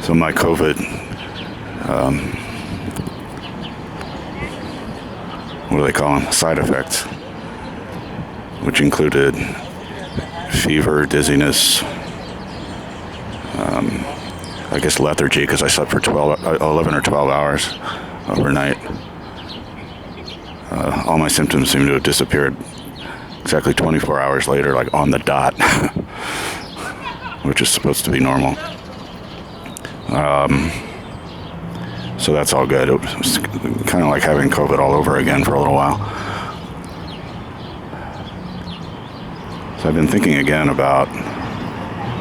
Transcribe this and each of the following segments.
So my COVID, what do they call them? Side effects, which included fever, dizziness, I guess lethargy because I slept for 11 or 12 hours overnight. All my symptoms seem to have disappeared exactly 24 hours later, like on the dot, which is supposed to be normal. So that's all good. It was kind of like having COVID all over again for a little while. So I've been thinking again about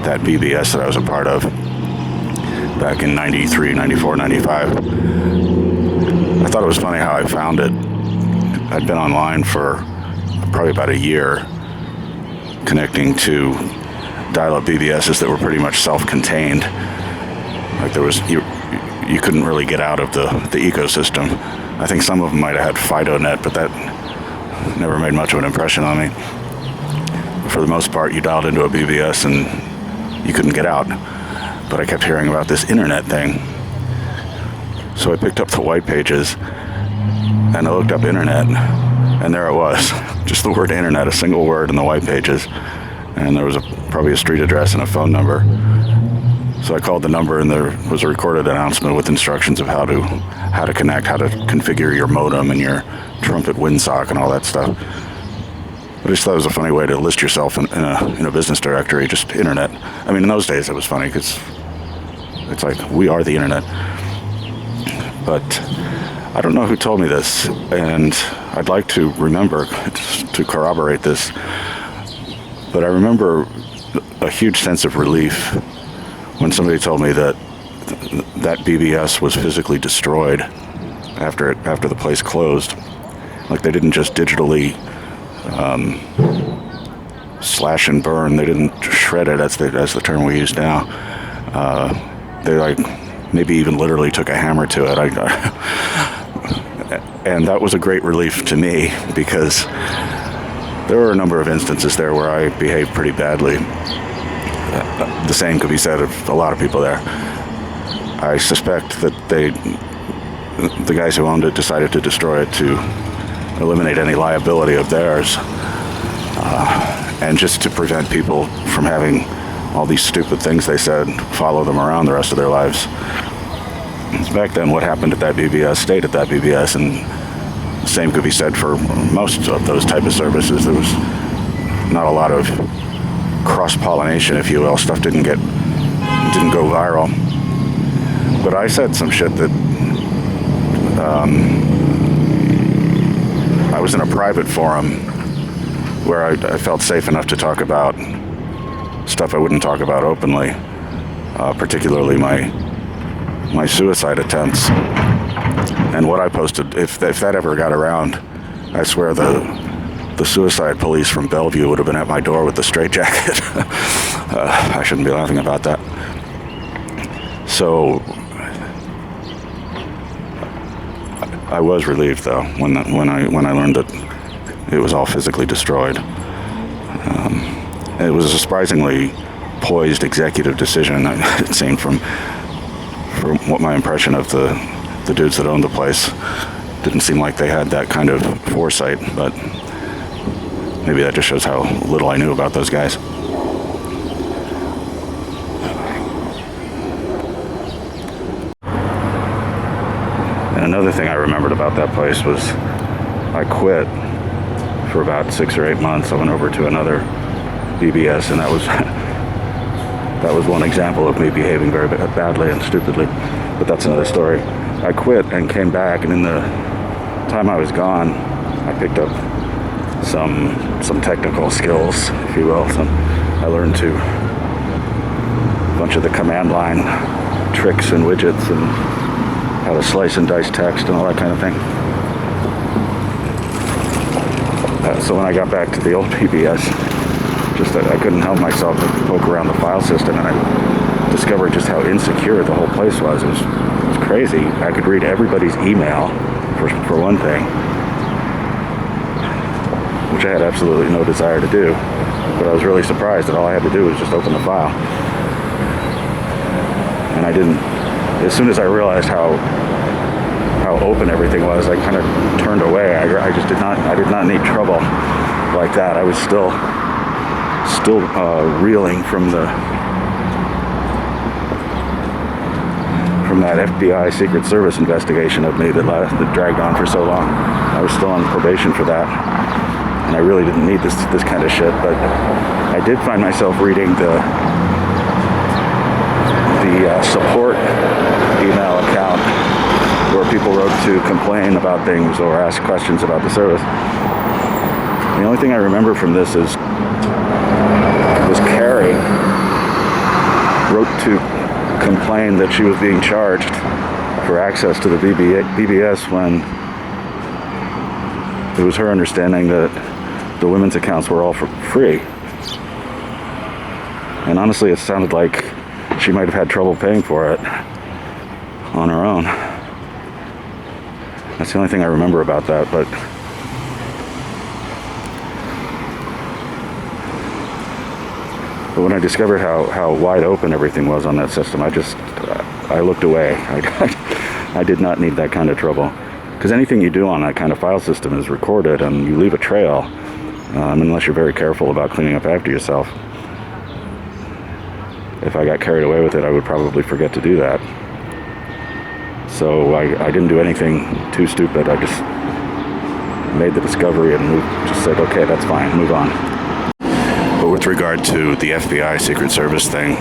that BBS that I was a part of back in 93, 94, 95. I thought it was funny how I found it. I'd been online for probably about a year connecting to dial-up BBSs that were pretty much self-contained. Like there was, you couldn't really get out of the ecosystem. I think some of them might have had FidoNet, but that never made much of an impression on me. For the most part, you dialed into a BBS and you couldn't get out. But I kept hearing about this internet thing. So I picked up the white pages and I looked up internet, and there it was. Just the word internet, a single word in the white pages. And there was probably a street address and a phone number. So I called the number, and there was a recorded announcement with instructions of how to connect, how to configure your modem and your trumpet windsock and all that stuff. I just thought it was a funny way to list yourself in a business directory, just internet. I mean, in those days it was funny because it's like, we are the internet. But I don't know who told me this, and I'd like to remember to corroborate this. But I remember a huge sense of relief when somebody told me that BBS was physically destroyed after the place closed. Like they didn't just digitally slash and burn. They didn't shred it, as the term we use now. They like maybe even literally took a hammer to it. And that was a great relief to me because there were a number of instances there where I behaved pretty badly. The same could be said of a lot of people there. I suspect that the guys who owned it decided to destroy it to eliminate any liability of theirs, and just to prevent people from having all these stupid things they said follow them around the rest of their lives. Back then, what happened at that BBS stayed at that BBS, and the same could be said for most of those type of services. There was not a lot of cross-pollination, if you will. Stuff didn't go viral. But I said some shit that I was in a private forum where I felt safe enough to talk about stuff I wouldn't talk about openly, particularly my suicide attempts. And what I posted, if that ever got around, I swear the suicide police from Bellevue would have been at my door with the straitjacket. I shouldn't be laughing about that. So I was relieved, though, when I learned that it was all physically destroyed. It was a surprisingly poised executive decision, it seemed, from what my impression of the dudes that owned the place. Didn't seem like they had that kind of foresight, but maybe that just shows how little I knew about those guys. And another thing I remembered about that place was I quit for about 6 or 8 months. I went over to another BBS, and that was one example of me behaving very badly and stupidly. But that's another story. I quit and came back, and in the time I was gone, I picked up some technical skills, if you will. I learned a bunch of the command line tricks and widgets and how to slice and dice text and all that kind of thing. So when I got back to the old PBS, I couldn't help myself but poke around the file system, and I discovered just how insecure the whole place was. It was crazy. I could read everybody's email, for one thing, which I had absolutely no desire to do. But I was really surprised that all I had to do was just open the file. And I didn't, as soon as I realized how open everything was, I kind of turned away. I did not need trouble like that. I was still reeling from that FBI Secret Service investigation of me that dragged on for so long. I was still on probation for that, and I really didn't need this kind of shit. But I did find myself reading the support email account where people wrote to complain about things or ask questions about the service. The only thing I remember from this was Carrie wrote to complain that she was being charged for access to the BBS when it was her understanding that the women's accounts were all for free. And honestly, it sounded like she might have had trouble paying for it on her own. That's the only thing I remember about that, but when I discovered how wide open everything was on that system, I looked away. I did not need that kind of trouble. Because anything you do on that kind of file system is recorded, and you leave a trail, unless you're very careful about cleaning up after yourself. If I got carried away with it, I would probably forget to do that. So I didn't do anything too stupid. I just made the discovery and just said, okay, that's fine, move on. But with regard to the FBI Secret Service thing,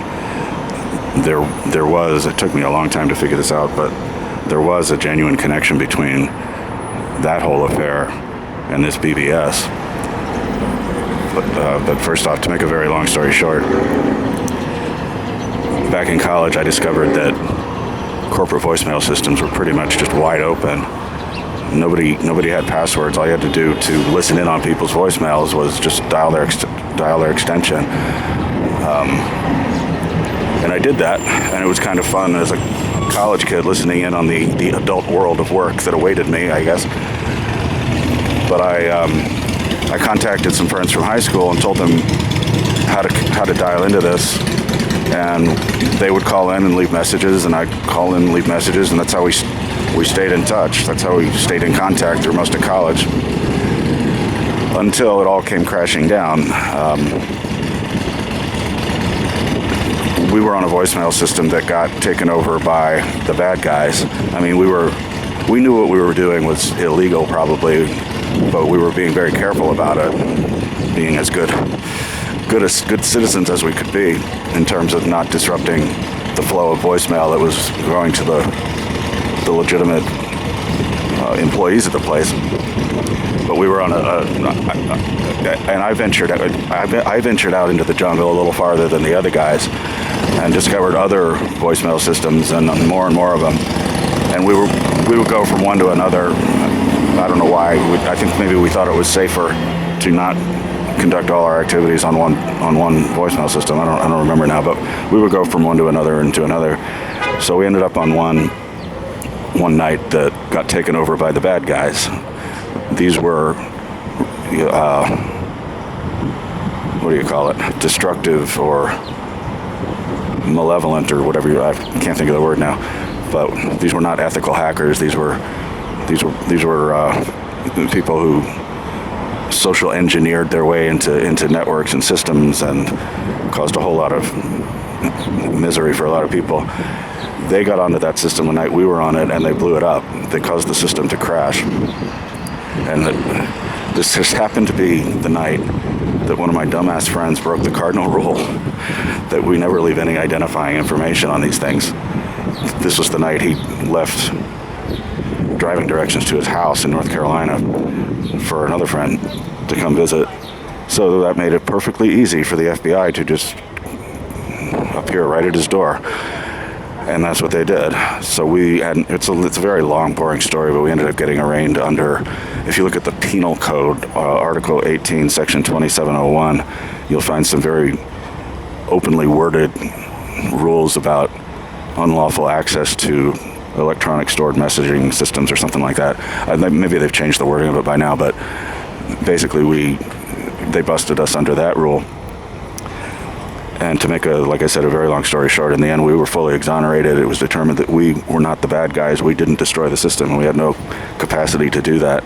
there was, it took me a long time to figure this out, but there was a genuine connection between that whole affair and this BBS. But first off, to make a very long story short, back in college I discovered that corporate voicemail systems were pretty much just wide open. Nobody had passwords. All you had to do to listen in on people's voicemails was just dial their extension. And I did that, and it was kind of fun as a college kid listening in on the adult world of work that awaited me, I guess. But I contacted some friends from high school and told them how to dial into this, and they would call in and leave messages, and I'd call in and leave messages, and that's how we stayed in touch. That's how we stayed in contact through most of college, until it all came crashing down. We were on a voicemail system that got taken over by the bad guys. I mean, we knew what we were doing was illegal probably, but we were being very careful about it, being as good citizens as we could be in terms of not disrupting the flow of voicemail that was going to the legitimate employees of the place. But we were on and I ventured out into the jungle a little farther than the other guys, and discovered other voicemail systems and more of them. And we would go from one to another. I don't know why. I think maybe we thought it was safer to not conduct all our activities on one voicemail system. I don't remember now, but we would go from one to another and to another. So we ended up on one night that got taken over by the bad guys. These were what do you call it? Destructive or malevolent or whatever. I can't think of the word now. But these were not ethical hackers. These were people who social engineered their way into networks and systems and caused a whole lot of misery for a lot of people. They got onto that system the night we were on it, and they blew it up. They caused the system to crash. And this just happened to be the night that one of my dumbass friends broke the cardinal rule that we never leave any identifying information on these things. This was the night he left driving directions to his house in North Carolina for another friend to come visit. So that made it perfectly easy for the FBI to just appear right at his door. And that's what they did. So it's a very long, boring story, but we ended up getting arraigned under, if you look at the Penal Code, Article 18, Section 2701, you'll find some very openly worded rules about unlawful access to electronic stored messaging systems or something like that. Maybe they've changed the wording of it by now, but basically they busted us under that rule. And to make like I said, a very long story short, in the end we were fully exonerated. It was determined that we were not the bad guys. We didn't destroy the system, and we had no capacity to do that.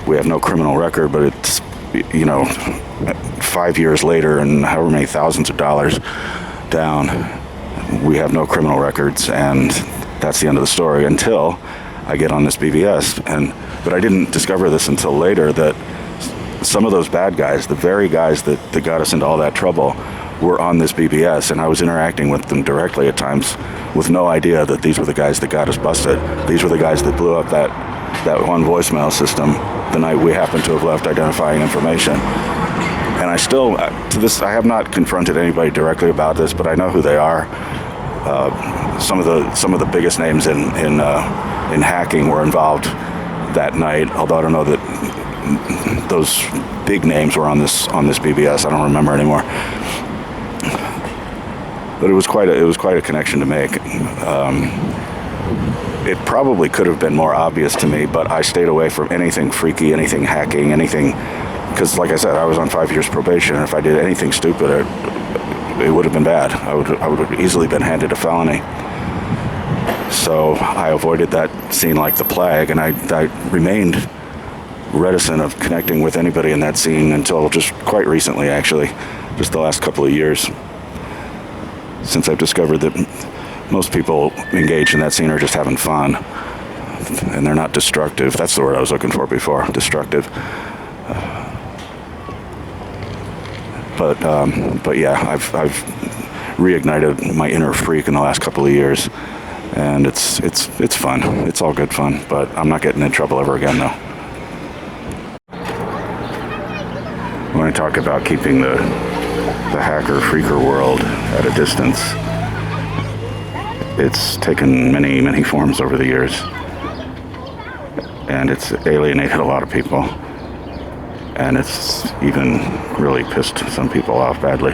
We have no criminal record, but it's, 5 years later and however many thousands of dollars down, we have no criminal records, and that's the end of the story until I get on this BBS. But I didn't discover this until later, that some of those bad guys, the very guys that got us into all that trouble, were on this BBS, and I was interacting with them directly at times with no idea that these were the guys that got us busted. These were the guys that blew up that one voicemail system the night we happened to have left identifying information. And I still, to this, I have not confronted anybody directly about this, but I know who they are. Some of the biggest names in hacking were involved that night, although I don't know that those big names were on this BBS. I don't remember anymore. But it was quite a connection to make. It probably could have been more obvious to me, but I stayed away from anything freaky, anything hacking, anything, because like I said, I was on 5 years probation, and if I did anything stupid, it would have been bad. I would have easily been handed a felony. So I avoided that scene like the plague, and I remained reticent of connecting with anybody in that scene until just quite recently, actually, just the last couple of years, since I've discovered that most people engaged in that scene are just having fun, and they're not destructive. That's the word I was looking for before, destructive. But yeah, I've reignited my inner freak in the last couple of years, and it's fun. It's all good fun, but I'm not getting in trouble ever again, though. When I talk about keeping the hacker freaker world at a distance, it's taken many, many forms over the years, and it's alienated a lot of people, and it's even really pissed some people off badly,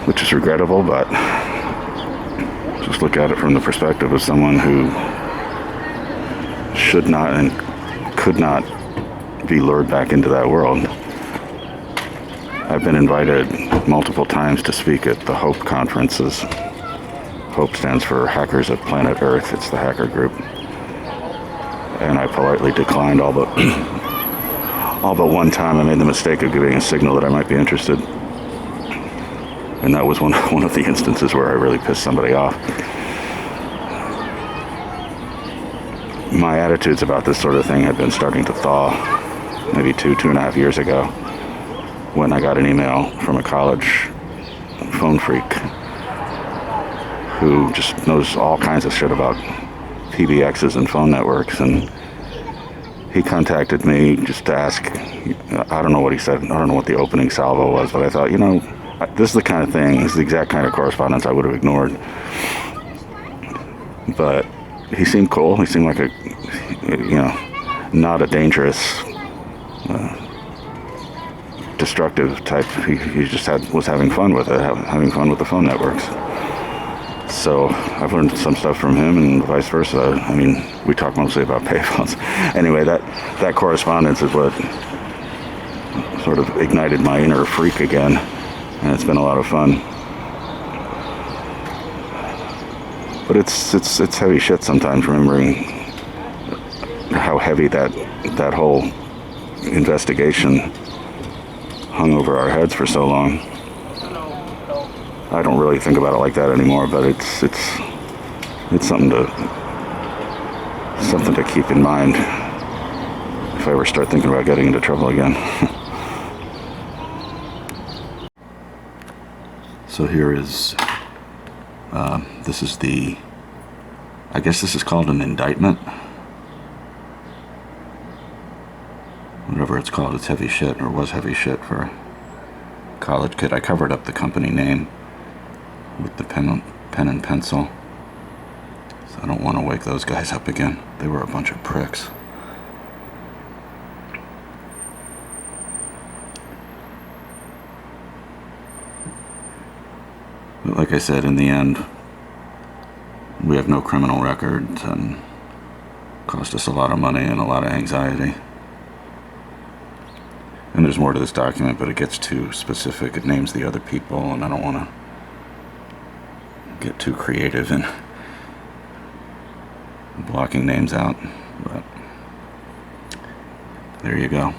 which is regrettable. But just look at it from the perspective of someone who should not and could not be lured back into that world. I've been invited multiple times to speak at the HOPE conferences. HOPE stands for Hackers of Planet Earth. It's the hacker group. And I politely declined all but one time. I made the mistake of giving a signal that I might be interested. And that was one of the instances where I really pissed somebody off. My attitudes about this sort of thing had been starting to thaw maybe 2.5 years ago, when I got an email from a college phone freak who just knows all kinds of shit about PBXs and phone networks, and he contacted me just to ask. I don't know what he said. I don't know what the opening salvo was, but I thought, this is the kind of thing, this is the exact kind of correspondence I would have ignored. But he seemed cool. He seemed like not a dangerous, destructive type. He just was having fun with it, having fun with the phone networks. So I've learned some stuff from him, and vice versa. I mean, we talk mostly about payphones. Anyway, that correspondence is what sort of ignited my inner freak again, and it's been a lot of fun. But it's heavy shit sometimes, remembering how heavy that whole investigation hung over our heads for so long. I don't really think about it like that anymore, but it's something to keep in mind if I ever start thinking about getting into trouble again. So here is this is I guess this is called an indictment. Whatever it's called, it's heavy shit, or was heavy shit for a college kid. I covered up the company name with the pen and pencil, so I don't want to wake those guys up again. They were a bunch of pricks. But like I said, in the end, we have no criminal records, and cost us a lot of money and a lot of anxiety. And And there's more to this document, but it gets too specific. It names the other people, and I don't want to get too creative in blocking names out. But there you go.